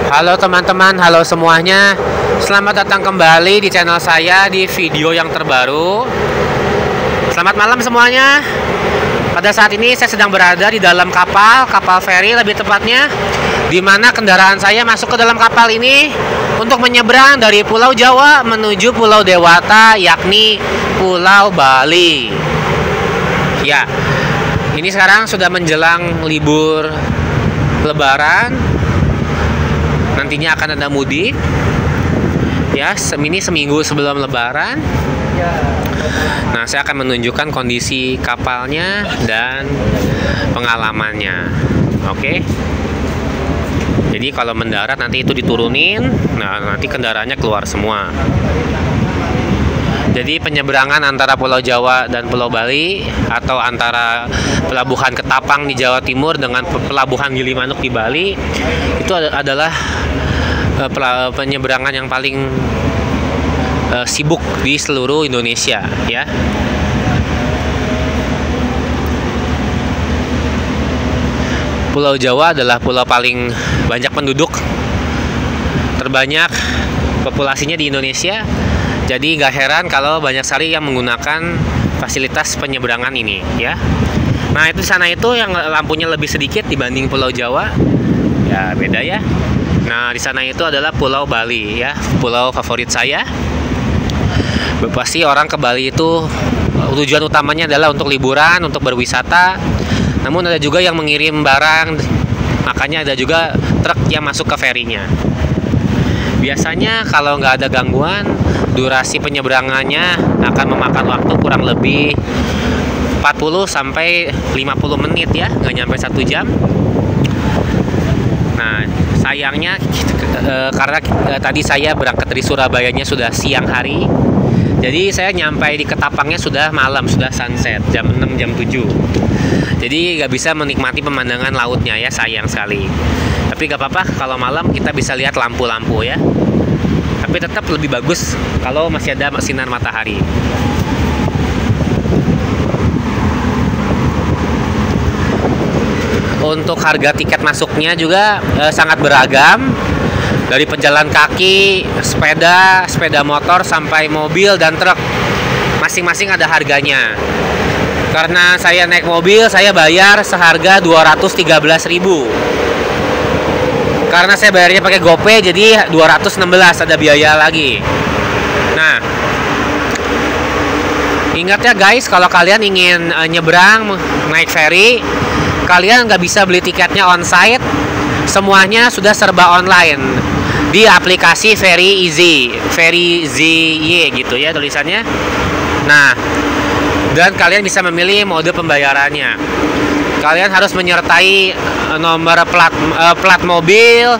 Halo teman-teman, halo semuanya. Selamat datang kembali di channel saya di video yang terbaru. Selamat malam semuanya. Pada saat ini saya sedang berada di dalam kapal feri lebih tepatnya, di mana kendaraan saya masuk ke dalam kapal ini untuk menyeberang dari Pulau Jawa menuju Pulau Dewata, yakni Pulau Bali. Ya, ini sekarang sudah menjelang libur Lebaran. Nantinya akan ada mudik. Ya, ini seminggu sebelum Lebaran. Nah, saya akan menunjukkan kondisi kapalnya dan pengalamannya. Oke. Jadi kalau mendarat nanti itu diturunin, nah nanti kendaraannya keluar semua. Jadi penyeberangan antara Pulau Jawa dan Pulau Bali, atau antara pelabuhan Ketapang di Jawa Timur dengan pelabuhan Gilimanuk di Bali, itu adalah penyeberangan yang paling sibuk di seluruh Indonesia, ya. Pulau Jawa adalah pulau paling banyak penduduk, terbanyak populasinya di Indonesia. Jadi nggak heran kalau banyak sekali yang menggunakan fasilitas penyeberangan ini, ya. Nah, itu di sana itu yang lampunya lebih sedikit dibanding Pulau Jawa, ya beda ya. Nah, di sana itu adalah Pulau Bali, ya, pulau favorit saya. Pasti orang ke Bali itu tujuan utamanya adalah untuk liburan, untuk berwisata. Namun ada juga yang mengirim barang, makanya ada juga truk yang masuk ke ferinya. Biasanya kalau nggak ada gangguan, durasi penyeberangannya akan memakan waktu kurang lebih 40 sampai 50 menit, ya, nggak nyampe 1 jam. Nah, sayangnya karena tadi saya berangkat dari Surabayanya sudah siang hari, jadi saya nyampe di Ketapangnya sudah malam, sudah sunset, jam 6, jam 7. Jadi nggak bisa menikmati pemandangan lautnya, ya, sayang sekali. Tapi nggak apa-apa, kalau malam kita bisa lihat lampu-lampu, ya. Tapi tetap lebih bagus kalau masih ada sinar matahari. Untuk harga tiket masuknya juga sangat beragam. Dari pejalan kaki, sepeda motor, sampai mobil dan truk. Masing-masing ada harganya. Karena saya naik mobil, saya bayar seharga 213.000. Karena saya bayarnya pakai GoPay, jadi 216, ada biaya lagi. Nah, ingat ya guys, kalau kalian ingin nyebrang naik ferry, kalian nggak bisa beli tiketnya onsite. Semuanya sudah serba online di aplikasi Ferry ZY gitu ya tulisannya. Nah, dan kalian bisa memilih mode pembayarannya. Kalian harus menyertai nomor plat mobil,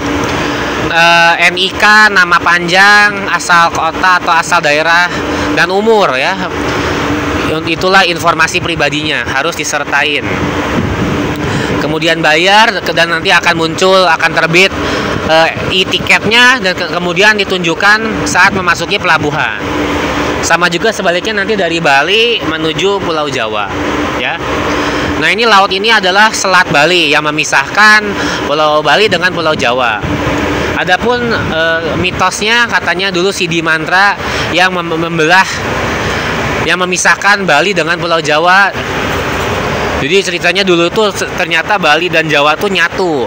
NIK, nama panjang, asal kota atau asal daerah, dan umur, ya. Itulah informasi pribadinya, harus disertain. Kemudian bayar, dan nanti akan terbit e-tiketnya, dan kemudian ditunjukkan saat memasuki pelabuhan. Sama juga sebaliknya nanti dari Bali menuju Pulau Jawa, ya. Nah, ini laut ini adalah Selat Bali yang memisahkan Pulau Bali dengan Pulau Jawa. Adapun mitosnya katanya dulu Sidi Mantra yang yang memisahkan Bali dengan Pulau Jawa. Jadi ceritanya dulu tuh ternyata Bali dan Jawa tuh nyatu.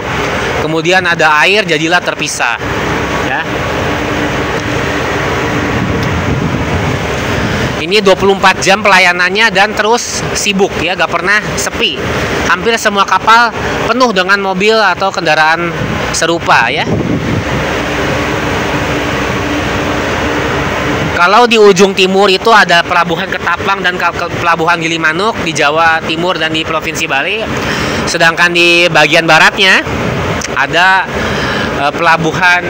Kemudian ada air, jadilah terpisah, ya. Ini 24 jam pelayanannya dan terus sibuk, ya, gak pernah sepi. Hampir semua kapal penuh dengan mobil atau kendaraan serupa, ya. Kalau di ujung timur itu ada pelabuhan Ketapang dan pelabuhan Gilimanuk di Jawa Timur dan di Provinsi Bali. Sedangkan di bagian baratnya ada pelabuhan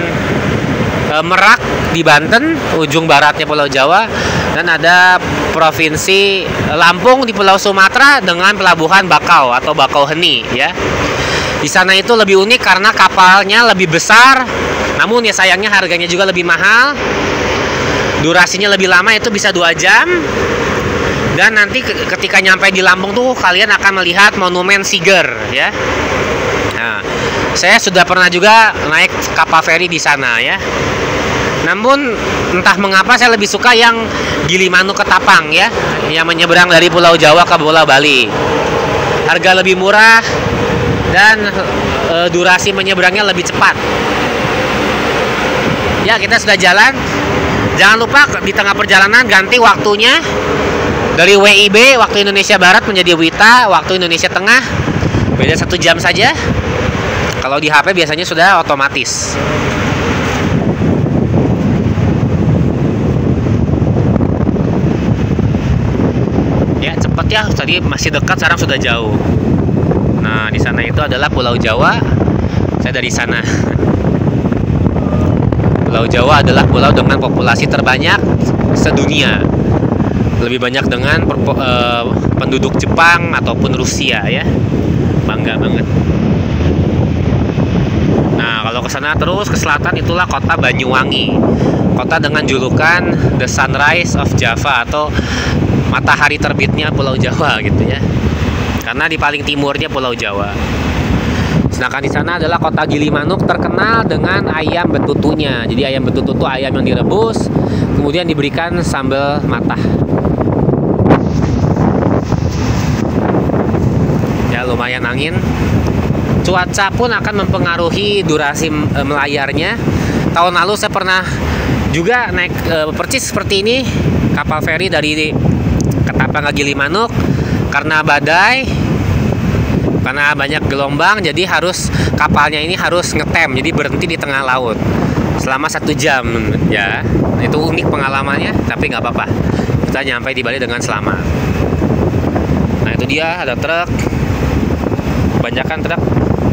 Merak di Banten, ujung baratnya Pulau Jawa, dan ada Provinsi Lampung di Pulau Sumatera dengan pelabuhan Bakau atau Bakauheni, ya. Di sana itu lebih unik karena kapalnya lebih besar, namun ya sayangnya harganya juga lebih mahal. Durasinya lebih lama, itu bisa 2 jam. Dan nanti ketika nyampe di Lampung tuh kalian akan melihat monumen Siger, ya. Nah, Saya sudah pernah juga naik kapal feri di sana ya. Namun entah mengapa saya lebih suka yang Gilimanuk Ketapang ya, yang menyeberang dari Pulau Jawa ke Pulau Bali. Harga lebih murah dan durasi menyeberangnya lebih cepat. Ya, kita sudah jalan. Jangan lupa di tengah perjalanan ganti waktunya dari WIB waktu Indonesia Barat menjadi WITA waktu Indonesia Tengah. Beda 1 jam saja. Kalau di HP biasanya sudah otomatis. Ya, cepet ya. Tadi masih dekat, sekarang sudah jauh. Nah, di sana itu adalah Pulau Jawa. Saya dari sana. Pulau Jawa adalah pulau dengan populasi terbanyak sedunia. Lebih banyak dengan penduduk Jepang ataupun Rusia ya. Bangga banget. Nah, kalau ke sana terus ke selatan itulah kota Banyuwangi. Kota dengan julukan The Sunrise of Java atau matahari terbitnya Pulau Jawa gitu ya. Karena di paling timurnya Pulau Jawa. Sedangkan di sana adalah kota Gilimanuk terkenal dengan ayam betutunya. Jadi ayam betutu itu ayam yang direbus, kemudian diberikan sambal matah. Ya, lumayan angin. Cuaca pun akan mempengaruhi durasi melayarnya. Tahun lalu saya pernah juga naik percis seperti ini, kapal feri dari Ketapang ke Gilimanuk. Karena badai, karena banyak gelombang, jadi kapalnya ini harus ngetem, jadi berhenti di tengah laut selama 1 jam ya. Itu unik pengalamannya, tapi nggak apa-apa, kita nyampe di Bali dengan selamat. Nah, itu dia ada truk, kebanyakan truk,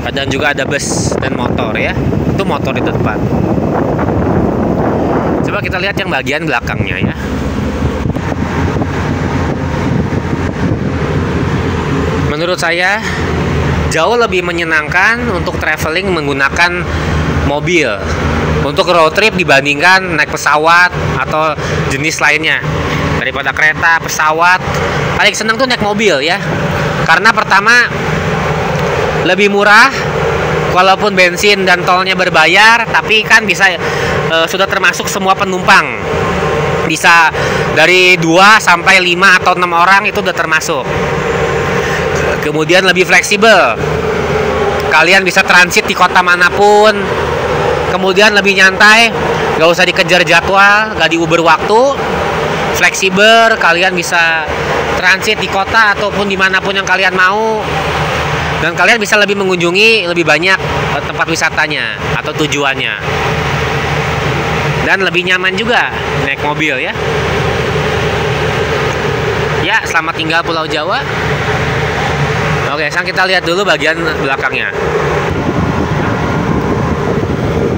kadang juga ada bus dan motor ya. Itu motor di depan. Coba kita lihat yang bagian belakangnya ya. Menurut saya jauh lebih menyenangkan untuk traveling menggunakan mobil untuk road trip dibandingkan naik pesawat atau jenis lainnya. Daripada kereta, pesawat, paling senang tuh naik mobil ya. Karena pertama lebih murah, walaupun bensin dan tolnya berbayar, tapi kan bisa sudah termasuk semua penumpang. Bisa dari 2 sampai 5 atau 6 orang itu udah termasuk. Kemudian lebih fleksibel, kalian bisa transit di kota manapun. Kemudian lebih nyantai, gak usah dikejar jadwal, gak diuber waktu. Fleksibel, kalian bisa transit di kota ataupun dimanapun yang kalian mau. Dan kalian bisa lebih mengunjungi lebih banyak tempat wisatanya atau tujuannya. Dan lebih nyaman juga naik mobil ya. Ya, selamat tinggal Pulau Jawa. Oke, sekarang kita lihat dulu bagian belakangnya.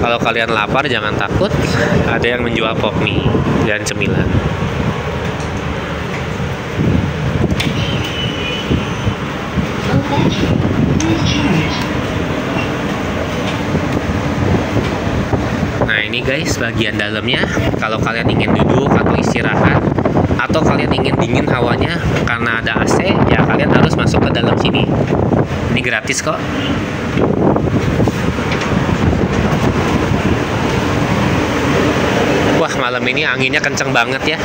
Kalau kalian lapar jangan takut, ada yang menjual pop mie dan cemilan. Nah, ini guys bagian dalamnya. Kalau kalian ingin duduk atau istirahat, atau kalian ingin dingin hawanya karena ada AC, ya kalian harus masuk ke dalam sini. Ini gratis kok. Wah, malam ini anginnya kenceng banget ya.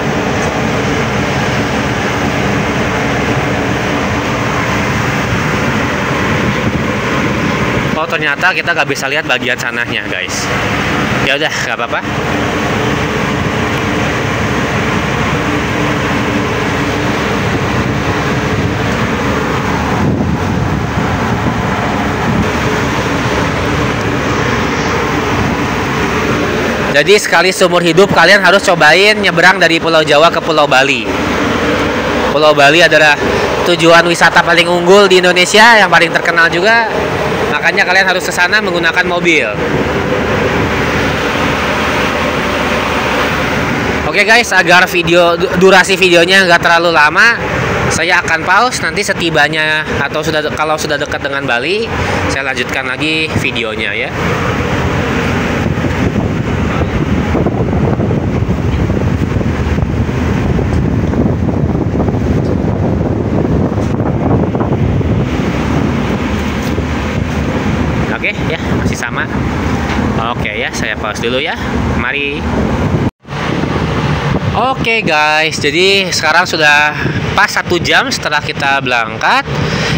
Oh, ternyata kita gak bisa lihat bagian sananya guys. Ya udah, gak apa-apa. Jadi sekali seumur hidup kalian harus cobain nyebrang dari Pulau Jawa ke Pulau Bali. Pulau Bali adalah tujuan wisata paling unggul di Indonesia, yang paling terkenal juga. Makanya kalian harus ke sana menggunakan mobil. Oke guys, agar durasi videonya nggak terlalu lama, saya akan pause. Nanti setibanya atau kalau sudah dekat dengan Bali, saya lanjutkan lagi videonya ya. Oke ya. Oke ya, saya pause dulu ya. Mari. Oke guys, jadi sekarang sudah pas 1 jam setelah kita berangkat.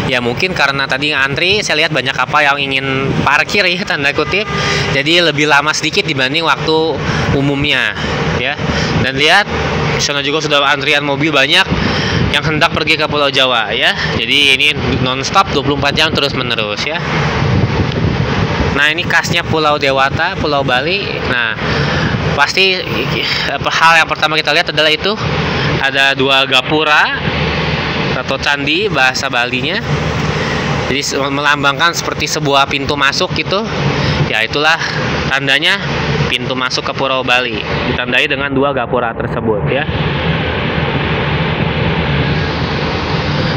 Ya mungkin karena tadi antri, saya lihat banyak kapal yang ingin parkir ya, tanda kutip. Jadi lebih lama sedikit dibanding waktu umumnya ya. Dan lihat, di sana juga sudah antrian mobil banyak yang hendak pergi ke Pulau Jawa ya. Jadi ini non-stop 24 jam terus menerus ya. Nah ini khasnya Pulau Dewata, Pulau Bali. Nah pasti hal yang pertama kita lihat adalah itu ada 2 gapura atau candi bahasa Balinya. Jadi melambangkan seperti sebuah pintu masuk gitu. Ya itulah tandanya pintu masuk ke Pulau Bali. Ditandai dengan 2 gapura tersebut ya.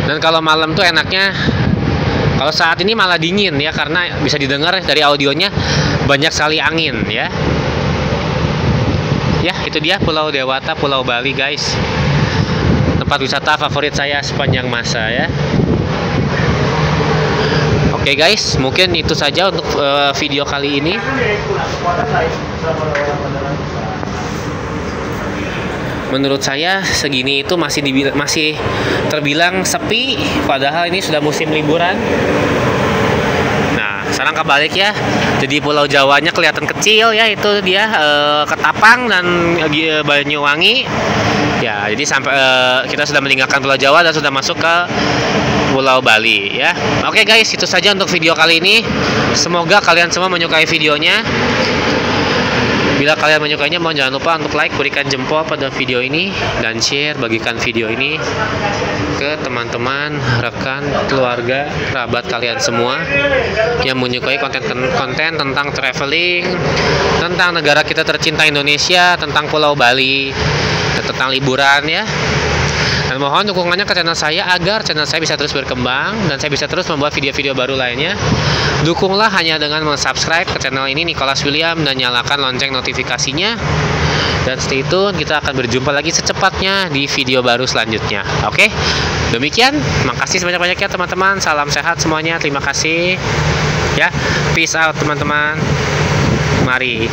Dan kalau malam tuh enaknya, kalau saat ini malah dingin ya, karena bisa didengar dari audionya banyak sekali angin ya. Ya, itu dia Pulau Dewata, Pulau Bali guys. Tempat wisata favorit saya sepanjang masa ya. Oke guys, mungkin itu saja untuk video kali ini. Menurut saya segini itu masih terbilang sepi, padahal ini sudah musim liburan. Sekarang kebalik ya, jadi Pulau Jawanya kelihatan kecil ya, itu dia Ketapang dan Banyuwangi ya. Jadi sampai kita sudah meninggalkan Pulau Jawa dan sudah masuk ke Pulau Bali ya. Oke guys, itu saja untuk video kali ini. Semoga kalian semua menyukai videonya. Bila kalian menyukainya, mohon jangan lupa untuk like, berikan jempol pada video ini, dan share, bagikan video ini ke teman-teman, rekan, keluarga, kerabat kalian semua yang menyukai konten tentang traveling, tentang negara kita tercinta Indonesia, tentang Pulau Bali, dan tentang liburan ya. Dan mohon dukungannya ke channel saya agar channel saya bisa terus berkembang dan saya bisa terus membuat video-video baru lainnya. Dukunglah hanya dengan subscribe ke channel ini, Nicholas William, dan nyalakan lonceng notifikasinya. Dan stay tune, kita akan berjumpa lagi secepatnya di video baru selanjutnya. Oke, demikian. Makasih sebanyak-banyaknya teman-teman. Salam sehat semuanya. Terima kasih. Ya, peace out teman-teman. Mari.